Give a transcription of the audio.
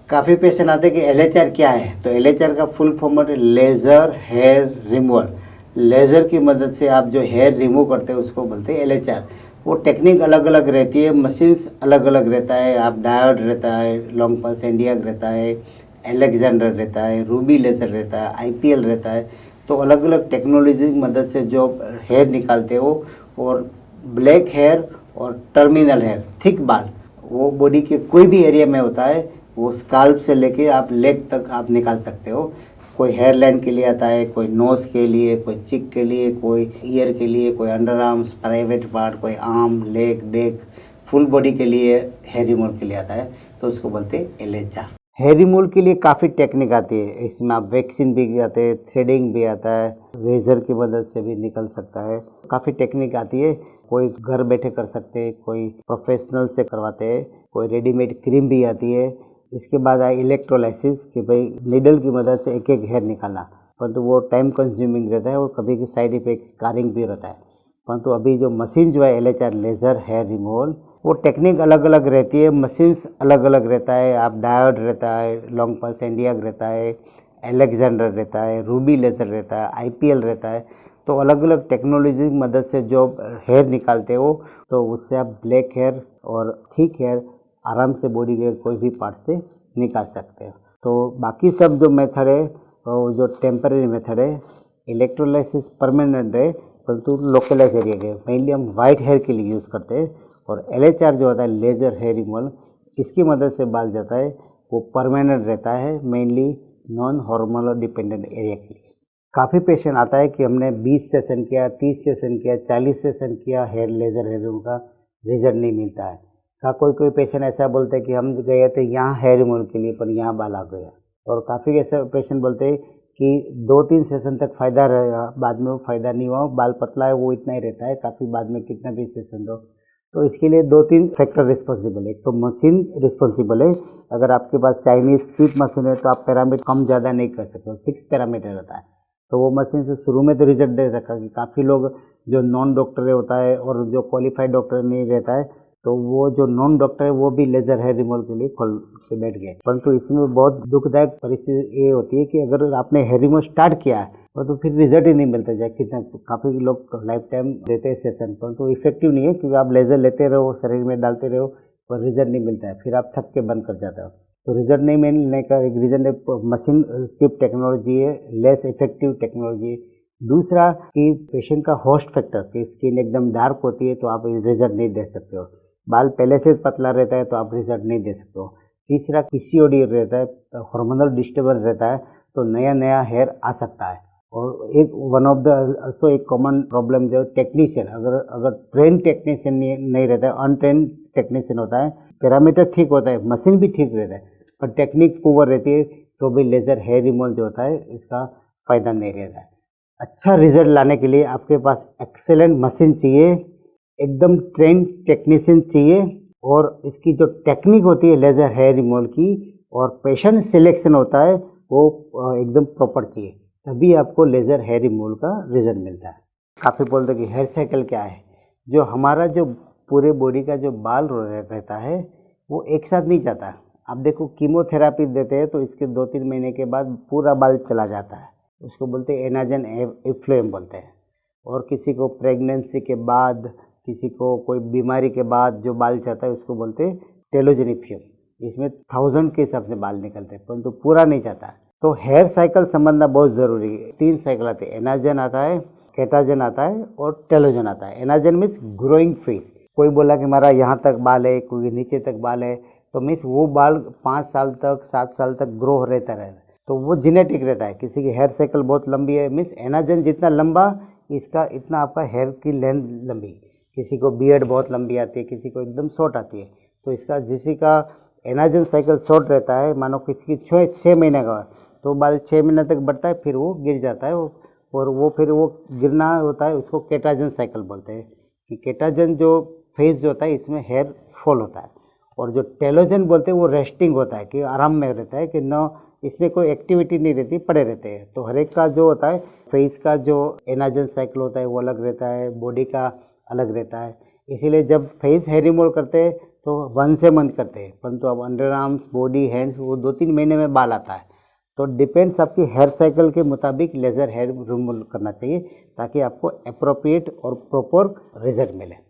काफ़ी पेशेंट आते हैं कि एलएचआर क्या है। तो एलएचआर का फुल फॉर्म है लेज़र हेयर रिमूवल। लेज़र की मदद से आप जो हेयर रिमूव करते हैं उसको बोलते हैं एलएचआर। वो टेक्निक अलग अलग रहती है, मशीन्स अलग अलग रहता है। आप डायोड रहता है, लॉन्ग पल्स एंडियाक रहता है, एलेक्जेंडर रहता है, रूबी लेज़र रहता है, आईपीएल रहता है। तो अलग अलग टेक्नोलॉजी की मदद से जो हेयर निकालते हो, और ब्लैक हेयर और टर्मिनल हेयर थिक बाल वो बॉडी के कोई भी एरिया में होता है, वो स्काल्प से लेके आप लेग तक आप निकाल सकते हो। कोई हेयर लाइन के लिए आता है, कोई नोज़ के लिए, कोई चिक के लिए, कोई ईयर के लिए, कोई अंडर आर्म्स प्राइवेट पार्ट, कोई आर्म लेग नेक, फुल बॉडी के लिए हेयर रिमूवल के लिए आता है। तो उसको बोलते हैं एलएचआर। हेयर रिमूवल के लिए काफ़ी टेक्निक आती है। इसमें आप वैक्सीन भी आते हैं, थ्रेडिंग भी आता है, रेजर की मदद से भी निकल सकता है। काफ़ी टेक्निक आती है। कोई घर बैठे कर सकते हैं, कोई प्रोफेशनल से करवाते हैं, कोई रेडीमेड क्रीम भी आती है। इसके बाद आए इलेक्ट्रोलाइसिस कि भाई नीडल की मदद से एक एक हेयर निकालना, परंतु वो टाइम कंज्यूमिंग रहता है और कभी साइड इफेक्ट स्कारिंग भी रहता है। परंतु अभी जो मशीन जो है एलएचआर लेज़र हेयर रिमूवल, वो टेक्निक अलग अलग रहती है, मशीन्स अलग अलग रहता है। आप डायोड रहता है, लॉन्ग पल्स एंडियाक रहता है, एलेक्जेंडर रहता है, रूबी लेज़र रहता है, आईपीएल रहता है। तो अलग अलग टेक्नोलॉजी की मदद से जो हेयर निकालते हो, तो उससे आप ब्लैक हेयर और थिक हेयर आराम से बॉडी के कोई भी पार्ट से निकाल सकते हो। तो बाकी सब जो मेथड है वो जो टेम्परेरी मेथड है, इलेक्ट्रोलाइसिस परमानेंट है, परंतु लोकलाइज एरिया के मेनली हम वाइट हेयर के लिए यूज़ करते हैं। और एलएचआर जो होता है लेज़र हेयर रिमूवल, इसकी मदद से बाल जाता है, वो परमानेंट रहता है, mainly non hormonal dependent area के लिए। काफ़ी पेशेंट आता है कि हमने 20 सेशन किया, 30 सेशन किया, 40 सेशन किया, हेयर लेज़र हेयर रिमूवल का रिजल्ट नहीं मिलता है। कोई कोई पेशेंट ऐसा बोलते हैं कि हम गए थे यहाँ हेयर रिमूवल के लिए पर यहाँ बाल आ गया। और काफ़ी ऐसे पेशेंट बोलते हैं कि 2-3 सेशन तक फ़ायदा रहेगा, बाद में वो फ़ायदा नहीं हुआ, बाल पतला है वो इतना ही रहता है, काफ़ी बाद में कितना भी सेशन दो। तो इसके लिए 2-3 फैक्टर रिस्पॉन्सिबल है। तो मशीन रिस्पॉन्सिबल है। अगर आपके पास चाइनीज़ चीप मशीन है तो आप पैरामीटर कम ज़्यादा नहीं कर सकते, फिक्स पैरामीटर रहता है। तो वो मशीन से शुरू में तो रिजल्ट दे सका कि काफ़ी लोग जो नॉन डॉक्टर होता है और जो क्वालिफाइड डॉक्टर नहीं रहता है, तो वो जो नॉन डॉक्टर है वो भी लेज़र हेयर रिमूवल के लिए खोल से बैठ गए। परंतु इसमें बहुत दुखदायक परिस्थिति ये होती है कि अगर आपने हेयर रिमूवल स्टार्ट किया है तो फिर रिजल्ट ही नहीं मिलता, चाहे कितना काफ़ी लोग लाइफ टाइम देते हैं सेशन, परंतु इफेक्टिव नहीं है क्योंकि आप लेज़र लेते रहो, शरीर में डालते रहो, पर रिजल्ट नहीं मिलता है, फिर आप थक के बंद कर जाते हो। तो रिजल्ट नहीं मिलने का एक रीज़न है मशीन चिप टेक्नोलॉजी है, लेस इफेक्टिव टेक्नोलॉजी है। दूसरा कि पेशेंट का होस्ट फैक्टर, कि स्किन एकदम डार्क होती है तो आप रिजल्ट नहीं दे सकते हो, बाल पहले से पतला रहता है तो आप रिजल्ट नहीं दे सकते हो। तीसरा पीसीओडी रहता है, हार्मोनल डिस्टर्बेंस रहता है, तो नया नया हेयर आ सकता है। और एक वन ऑफ द ऑल्सो एक कॉमन प्रॉब्लम जो टेक्नीशियन, अगर ट्रेन टेक्नीशियन नहीं रहता है, अनट्रेन टेक्नीशियन होता है, पैरामीटर ठीक होता है, मशीन भी ठीक रहता है, पर टेक्निक पुअर रहती है, तो भी लेज़र हेयर रिमूवल जो होता है इसका फ़ायदा नहीं रहता है। अच्छा रिजल्ट लाने के लिए आपके पास एक्सेलेंट मशीन चाहिए, एकदम ट्रेन टेक्नीशियन चाहिए, और इसकी जो टेक्निक होती है लेज़र हेयर रिमूवल की और पेशेंट सिलेक्शन होता है वो एकदम प्रॉपर चाहिए, तभी आपको लेज़र हेयर रिमूवल का रिजल्ट मिलता है। काफ़ी बोलते हैं कि हेयर साइकिल क्या है। जो हमारा जो पूरे बॉडी का जो बाल रहता है वो एक साथ नहीं जाता। आप देखो कीमोथेरापी देते हैं तो इसके 2-3 महीने के बाद पूरा बाल चला जाता है, उसको बोलते हैं एनाजन एफ्लुएम बोलते हैं। और किसी को प्रेगनेंसी के बाद, किसी को कोई बीमारी के बाद जो बाल जाता है उसको बोलते हैं टेलोजेनिक। इसमें 1000 के हिसाब से बाल निकलते हैं, परंतु पूरा नहीं जाता। तो हेयर साइकिल समझना बहुत ज़रूरी है। 3 साइकिल आते हैं, एनाजन आता है, केटाजन आता है और टेलोजन आता है। Anagen means growing phase. कोई बोला कि हमारा यहाँ तक बाल है, कोई नीचे तक बाल है, तो मीन्स वो बाल 5 साल तक 7 साल तक ग्रो रहता रहेगा, तो वो जेनेटिक रहता है। किसी की हेयर साइकिल बहुत लंबी है, मीन्स एनाजन जितना लंबा इसका इतना आपका हेयर की लेंथ लंबी। किसी को बियर्ड बहुत लंबी आती है, किसी को एकदम शॉर्ट आती है, तो इसका किसी का एनाजन साइकिल शॉर्ट रहता है, मानो किसी की 6 महीने का, तो बाल 6 महीने तक बढ़ता है, फिर वो गिर जाता है, और वो फिर वो गिरना होता है, उसको केटाजन साइकिल बोलते हैं। कि केटाजन जो फेज जो होता है इसमें हेयर फॉल होता है, और जो टेलोजन बोलते हैं वो रेस्टिंग होता है, कि आराम में रहता है, कि न इसमें कोई एक्टिविटी नहीं रहती, पड़े रहते हैं। तो हर एक का जो होता है फेस का जो एनाजन साइकिल होता है वो अलग रहता है, बॉडी का अलग रहता है। इसीलिए जब फेस हेयर रिमूवल करते हैं तो 1 से मंथ करते हैं, परंतु अब अंडर आर्म्स, बॉडी, हैंड्स वो 2-3 महीने में बाल आता है। तो डिपेंड्स आपकी हेयर साइकिल के मुताबिक लेज़र हेयर रिमूवल करना चाहिए ताकि आपको अप्रोप्रिएट और प्रॉपर रिजल्ट मिले।